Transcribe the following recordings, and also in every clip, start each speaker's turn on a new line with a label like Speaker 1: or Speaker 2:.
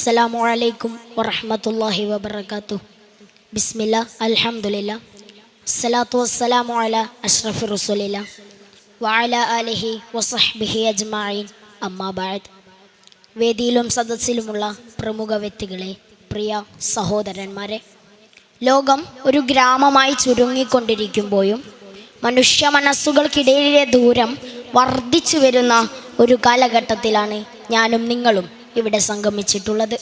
Speaker 1: അസ്സലാമു അലൈക്കും വറഹ്മത്തുള്ളാഹി വബറകാതുഹു. ബിസ്മില്ലാ അൽഹംദുലില്ലാ അസ്സലാത്തു വസ്സലാമു അലാ അഷ്റഫി റസൂലില്ലാ വഅലാ ആലിഹി വസഹ്ബിഹി അജ്മഈൻ. അമ്മാ ബഅദ്. വേദിയിലും സദസ്സിലുമുള്ള പ്രമുഖ വ്യക്തികളെ, പ്രിയ സഹോദരന്മാരെ, ലോകം ഒരു ഗ്രാമമായി ചുരുങ്ങിക്കൊണ്ടിരിക്കുമ്പോഴും മനുഷ്യ മനസ്സുകൾക്കിടയിലെ ദൂരം വർദ്ധിച്ചു വരുന്ന ഒരു കാലഘട്ടത്തിലാണ് ഞാനും നിങ്ങളും ഇവിടെ സംഗമിച്ചിട്ടുള്ളത്.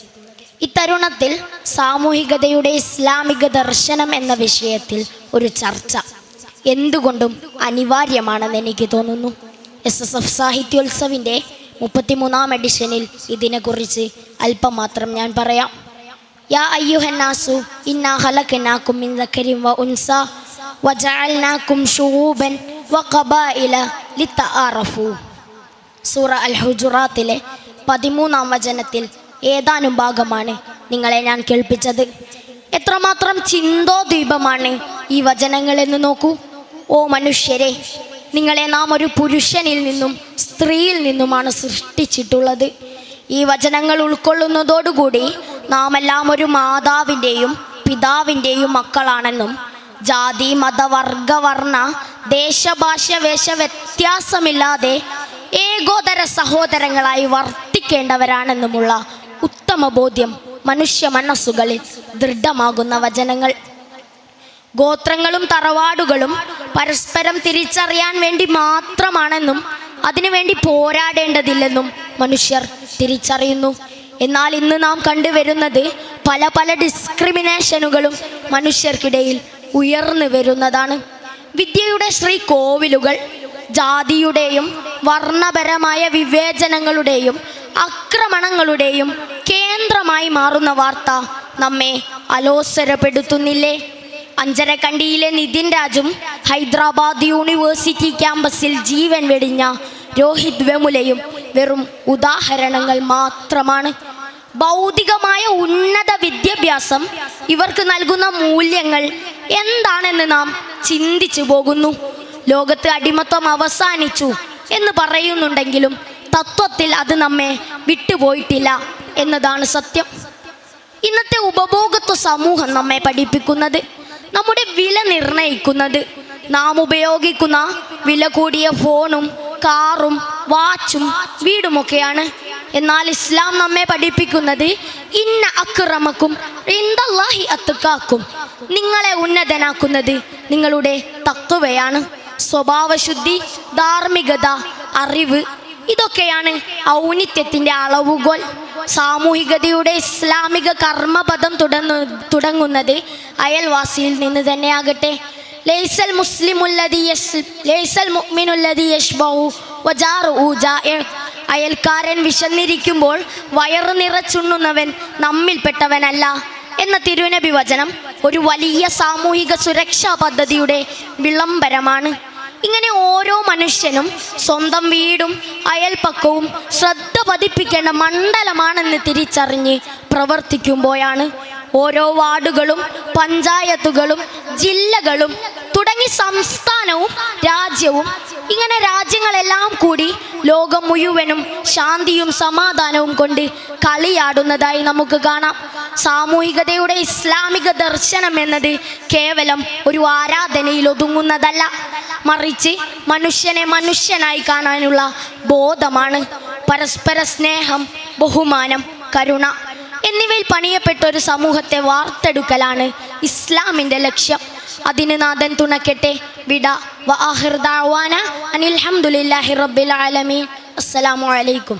Speaker 1: ഇത്തരുണത്തിൽ സാമൂഹികതയുടെ ഇസ്ലാമിക ദർശനം എന്ന വിഷയത്തിൽ ഒരു ചർച്ച എന്തുകൊണ്ടും അനിവാര്യമാണെന്ന് എനിക്ക് തോന്നുന്നു. SSF സാഹിത്യോത്സവിൻ്റെ 33-ാം എഡിഷനിൽ ഇതിനെക്കുറിച്ച് അല്പം മാത്രം ഞാൻ പറയാം. യാ അയ്യുഹന്നാസു ഇന്നാ ഖലഖനാകും മിൻ ദക്കരിൻ വ ഉൻസാ വജഅൽനാകും ശുഊബൻ വഖബായില ലിതആറഫു. സൂറ അൽ-ഹുജറാത്തിലെ 13-ാം വചനത്തിൽ ഏതാനും ഭാഗമാണ് നിങ്ങളെ ഞാൻ കേൾപ്പിച്ചത്. എത്രമാത്രം ചിന്തോദ്ദീപമാണ് ഈ വചനങ്ങളെന്ന് നോക്കൂ. ഓ മനുഷ്യരെ, നിങ്ങളെ നാം ഒരു പുരുഷനിൽ നിന്നും സ്ത്രീയിൽ നിന്നുമാണ് സൃഷ്ടിച്ചിട്ടുള്ളത്. ഈ വചനങ്ങൾ ഉൾക്കൊള്ളുന്നതോടുകൂടി നാം എല്ലാം ഒരു മാതാവിൻ്റെയും പിതാവിൻ്റെയും മക്കളാണെന്നും ജാതി മത വർഗ വർണ്ണ ദേശഭാഷ വേഷ വ്യത്യാസമില്ലാതെ ഏകോദര സഹോദരങ്ങളായി വർത്തിക്കേണ്ടവരാണെന്നുമുള്ള ഉത്തമ ബോധ്യം മനുഷ്യ മനസ്സുകളിൽ ദൃഢമാകുന്ന വചനങ്ങൾ. ഗോത്രങ്ങളും തറവാടുകളും പരസ്പരം തിരിച്ചറിയാൻ വേണ്ടി മാത്രമാണെന്നും അതിനുവേണ്ടി പോരാടേണ്ടതില്ലെന്നും മനുഷ്യർ തിരിച്ചറിയുന്നു. എന്നാൽ ഇന്ന് നാം കണ്ടുവരുന്നത് പല പല ഡിസ്ക്രിമിനേഷനുകളും മനുഷ്യർക്കിടയിൽ ഉയർന്നു വരുന്നതാണ്. വിദ്യയുടെ ശ്രീകോവിലുകൾ ജാതിയുടെയും വർണ്ണപരമായ വിവേചനങ്ങളുടെയും ആക്രമണങ്ങളുടെയും കേന്ദ്രമായി മാറുന്ന വാർത്ത നമ്മെ അലോസരപ്പെടുത്തുന്നില്ലേ? അഞ്ചരക്കണ്ടിയിലെ നിതിൻ രാജും ഹൈദരാബാദ് യൂണിവേഴ്സിറ്റി ക്യാമ്പസിൽ ജീവൻ വെടിഞ്ഞ രോഹിത് വെമുലയും വെറും ഉദാഹരണങ്ങൾ മാത്രമാണ്. ഭൗതികമായ ഉന്നത വിദ്യാഭ്യാസം ഇവർക്ക് നൽകുന്ന മൂല്യങ്ങൾ എന്താണെന്ന് നാം ചിന്തിച്ചു പോകുന്നു. ലോകത്ത് അടിമത്വം അവസാനിച്ചു എന്ന് പറയുന്നുണ്ടെങ്കിലും തത്വത്തിൽ അത് നമ്മെ വിട്ടുപോയിട്ടില്ല എന്നതാണ് സത്യം. ഇന്നത്തെ ഉപഭോഗത്വ സമൂഹം നമ്മെ പഠിപ്പിക്കുന്നത്, നമ്മുടെ വില നിർണയിക്കുന്നത് നാം ഉപയോഗിക്കുന്ന വില കൂടിയ ഫോണും കാറും വാച്ചും വീടുമൊക്കെയാണ്. എന്നാൽ ഇസ്ലാം നമ്മെ പഠിപ്പിക്കുന്നത് ഇന്ന അക്രമക്കും ഇൻദല്ലാഹി അത്ഖാക്കും, നിങ്ങളെ ഉന്നതനാക്കുന്നത് നിങ്ങളുടെ തഖ്വയാണ്. സ്വഭാവശുദ്ധി, ധാർമ്മികത, അറിവ്, ഇതൊക്കെയാണ് ഔന്നിത്യത്തിൻ്റെ അളവുകോൽ. സാമൂഹികതയുടെ ഇസ്ലാമിക കർമ്മപദം തുടങ്ങുന്നത് അയൽവാസിയിൽ നിന്ന് തന്നെയാകട്ടെ. ലൈസൽ മുഅ്മിനുല്ലദീ യശ്ബഉ വജാറുഹു ജാഇ. അയൽക്കാരൻ വിശന്നിരിക്കുമ്പോൾ വയറ് നിറച്ചുണ്ണുന്നവൻ നമ്മിൽപ്പെട്ടവനല്ല എന്ന തിരുനബി വചനം ഒരു വലിയ സാമൂഹിക സുരക്ഷാ പദ്ധതിയുടെ വിളംബരമാണ്. ഇങ്ങനെ ഓരോ മനുഷ്യനും സ്വന്തം വീടും അയൽപ്പക്കവും ശ്രദ്ധ പതിപ്പിക്കേണ്ട മണ്ഡലമാണെന്ന് തിരിച്ചറിഞ്ഞ് പ്രവർത്തിക്കുമ്പോഴാണ് ഓരോ വാർഡുകളും പഞ്ചായത്തുകളും ജില്ലകളും തുടങ്ങി സംസ്ഥാനവും രാജ്യവും, ഇങ്ങനെ രാജ്യങ്ങളെല്ലാം കൂടി ലോകം മുഴുവനും ശാന്തിയും സമാധാനവും കൊണ്ട് കളിയാടുന്നതായി നമുക്ക് കാണാം. സാമൂഹികതയുടെ ഇസ്ലാമിക ദർശനം എന്നത് കേവലം ഒരു ആരാധനയിൽ ഒതുങ്ങുന്നതല്ല, മറിച്ച് മനുഷ്യനെ മനുഷ്യനായി കാണാനുള്ള ബോധമാണ്. പരസ്പര സ്നേഹം, ബഹുമാനം, കരുണ എന്നിവയിൽ പണിയപ്പെട്ട ഒരു സമൂഹത്തെ വാർത്തെടുക്കലാണ് ഇസ്ലാമിൻ്റെ ലക്ഷ്യം. അതിന് നാഥൻ തുണക്കട്ടെ. വിട വ ആഖിറു ദഅ്വാനാ അനിൽ ഹംദുലില്ലാഹി റബ്ബിൽ ആലമീൻ. അസ്സലാമു അലൈക്കും.